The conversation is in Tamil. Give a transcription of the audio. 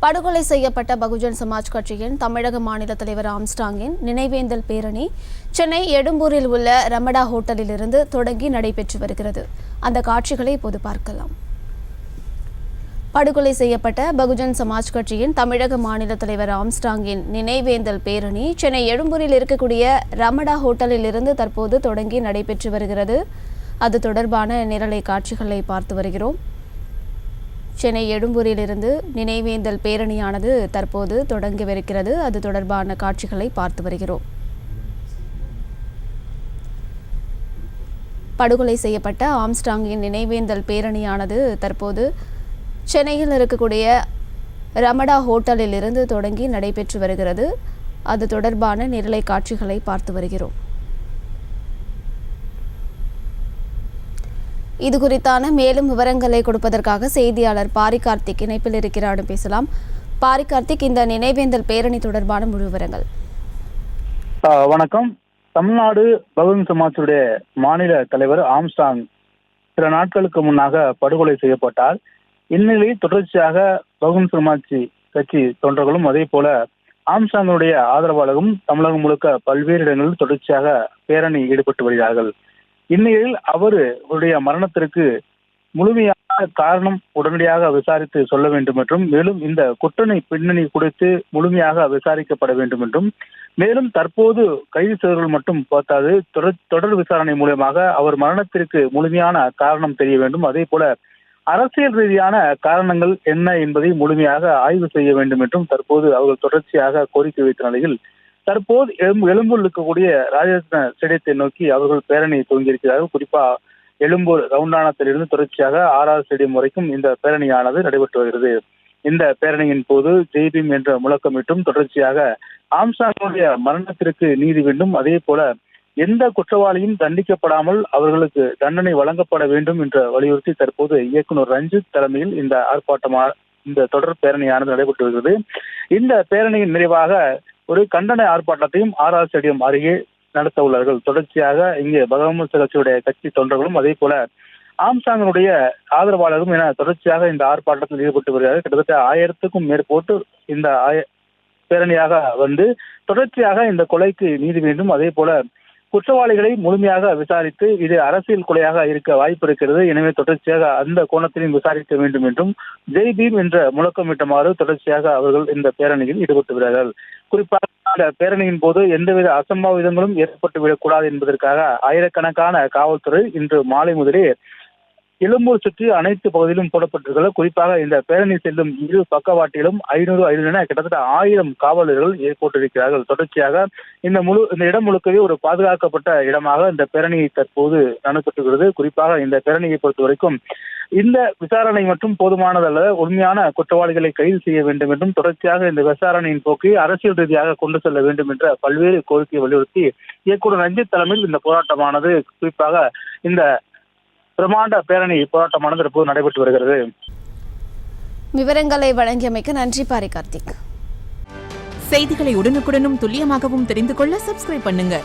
படுகொலை செய்யப்பட்ட பகுஜன் சமாஜ் கட்சியின் தமிழக மாநில தலைவர் ஆம்ஸ்ட்ராங்கின் நினைவேந்தல் பேரணி சென்னை எழும்பூரில் உள்ள ரமடா ஹோட்டலில் இருந்து தொடங்கி நடைபெற்று வருகிறது. அந்த காட்சிகளை இப்போது பார்க்கலாம். படுகொலை செய்யப்பட்ட பகுஜன் சமாஜ் கட்சியின் தமிழக மாநில தலைவர் ஆம்ஸ்ட்ராங்கின் நினைவேந்தல் பேரணி சென்னை எழும்பூரில் இருக்கக்கூடிய ரமடா ஹோட்டலில் இருந்து தற்போது தொடங்கி நடைபெற்று வருகிறது. அது தொடர்பான நிரலை காட்சிகளை பார்த்து வருகிறோம். சென்னை எழும்பூரிலிருந்து நினைவேந்தல் பேரணியானது தற்போது தொடங்கவிருக்கிறது. அது தொடர்பான காட்சிகளை பார்த்து வருகிறோம். படுகொலை செய்யப்பட்ட ஆம்ஸ்ட்ராங்கின் நினைவேந்தல் பேரணியானது தற்போது சென்னையில் இருக்கக்கூடிய ரமடா ஹோட்டலில் இருந்து தொடங்கி நடைபெற்று வருகிறது. அது தொடர்பான நிரலை காட்சிகளை பார்த்து வருகிறோம். இது குறித்தான மேலும் விவரங்களை கொடுப்பதற்காக செய்தியாளர் பாரி கார்த்திக் இணைப்பில் இருக்கிறார். பேசலாம். பாரி கார்த்திக், இந்த நினைவேந்தல் பேரணி தொடர்பான முழு விவரங்கள். வணக்கம். தமிழ்நாடு பகுஜன் சமாஜுடைய மாநில தலைவர் ஆம்ஸ்ட்ராங் சில நாட்களுக்கு முன்னாக படுகொலை செய்யப்பட்டார். இந்நிலையில் தொடர்ச்சியாக பகுஜன் சமாஜ் கட்சி தொண்டர்களும் அதே போல ஆம்ஸ்ட்ராங்குடைய ஆதரவாளர்களும் தமிழகம் முழுக்க பல்வேறு இடங்களில் தொடர்ச்சியாக பேரணி ஈடுபட்டு வருகிறார்கள். இந்நிலையில் அவருடைய மரணத்திற்கு முழுமையான காரணம் உடனடியாக விசாரித்து சொல்ல வேண்டும் என்றும், மேலும் இந்த குற்றனை பின்னணி குறித்து முழுமையாக விசாரிக்கப்பட வேண்டும் என்றும், மேலும் தற்போது கைது செய்தவர்கள் மட்டும் பார்த்தாது தொடர் விசாரணை மூலமாக அவர் மரணத்திற்கு முழுமையான காரணம் தெரிய வேண்டும். அதே போல அரசியல் ரீதியான காரணங்கள் என்ன என்பதை முழுமையாக ஆய்வு செய்ய வேண்டும் என்றும் தற்போது அவர்கள் தொடர்ச்சியாக கோரிக்கை வைத்த நிலையில் தற்போது எழும்பூரில் இருக்கக்கூடிய ராஜரத்ன ஸ்டேடியத்தை நோக்கி அவர்கள் பேரணி துவங்கியிருக்கிறார்கள். குறிப்பா எழும்பூர் ரவுண்டானத்திலிருந்து தொடர்ச்சியாக ஆர்ஆர் ஸ்டேடியம் வரைக்கும் இந்த பேரணியானது நடைபெற்று வருகிறது. இந்த பேரணியின் போது ஜெய்பீம் என்ற முழக்கமிட்டும் தொடர்ச்சியாக ஆம்ஸ்ட்ராங்குடைய மரணத்திற்கு நீதி வேண்டும், அதே போல எந்த குற்றவாளியும் தண்டிக்கப்படாமல் அவர்களுக்கு தண்டனை வழங்கப்பட வேண்டும் என்ற வலியுறுத்தி தற்போது இயக்குனர் ரஞ்சித் தலைமையில் இந்த தொடர் பேரணியானது நடைபெற்று வருகிறது. இந்த பேரணியின் நிறைவாக ஒரு கண்டன ஆர்ப்பாட்டத்தையும் ஆர்ஆர் ஸ்டேடியம் அருகே நடத்த உள்ளார்கள். தொடர்ச்சியாக இங்கே பகுஜன் கட்சியுடைய கட்சி தொண்டர்களும் அதே போல ஆம்ஸ்ட்ராங்கினுடைய ஆதரவாளர்களும் என தொடர்ச்சியாக இந்த ஆர்ப்பாட்டத்தில் ஈடுபட்டு வருகிறார்கள். கிட்டத்தட்ட 1000க்கும் மேற்பட்டு இந்த பேரணியாக வந்து தொடர்ச்சியாக இந்த கொலைக்கு நீதி வேண்டும், அதே போல குற்றவாளிகளை முழுமையாக விசாரித்து இது அரசியல் கொலையாக இருக்க வாய்ப்பு இருக்கிறது, எனவே தொடர்ச்சியாக அந்த கோணத்திலையும் விசாரிக்க வேண்டும் என்றும் ஜெய்பீம் என்ற முழக்கமிட்டமாறு தொடர்ச்சியாக அவர்கள் இந்த பேரணியில் ஈடுபட்டு வருகிறார்கள். குறிப்பாக இந்த பேரணியின் போது எந்தவித அசம்பாவிதங்களும் ஏற்பட்டுவிடக்கூடாது என்பதற்காக ஆயிரக்கணக்கான காவல்துறை இன்று மாலை முதலே எழும்பூர் சுற்றி அனைத்து பகுதியிலும் போடப்பட்டிருக்கிறது. குறிப்பாக இந்த பேரணி செல்லும் இரு பக்கவாட்டிலும் 500 என கிட்டத்தட்ட 1000 காவலர்கள் போட்டிருக்கிறார்கள். தொடர்ச்சியாக இந்த இடம் முழுக்கவே ஒரு பாதுகாக்கப்பட்ட இடமாக இந்த பேரணி தற்போது நடைபெற்றுகிறது. குறிப்பாக இந்த பேரணியை பொறுத்த வரைக்கும் இந்த விசாரணை மட்டும் போதுமானதல்ல, உண்மையான குற்றவாளிகளை கைது செய்ய வேண்டும் என்றும் தொடர்ச்சியாக இந்த விசாரணையின் போக்கை அரசியல் ரீதியாக கொண்டு செல்ல வேண்டும் என்ற பல்வேறு கோரிக்கையை வலியுறுத்தி இயக்குனர் ரஞ்சித் தலைமையில் இந்த போராட்டமானது, குறிப்பாக இந்த பிரமாண்ட பேரணி போராட்டமானது தற்போது நடைபெற்று வருகிறது. விவரங்களை வழங்கியமைக்கு நன்றி பாரி கார்த்திக். செய்திகளை உடனுக்குடனும் துல்லியமாகவும் தெரிந்து கொள்ள சப்ஸ்கிரைப் பண்ணுங்க.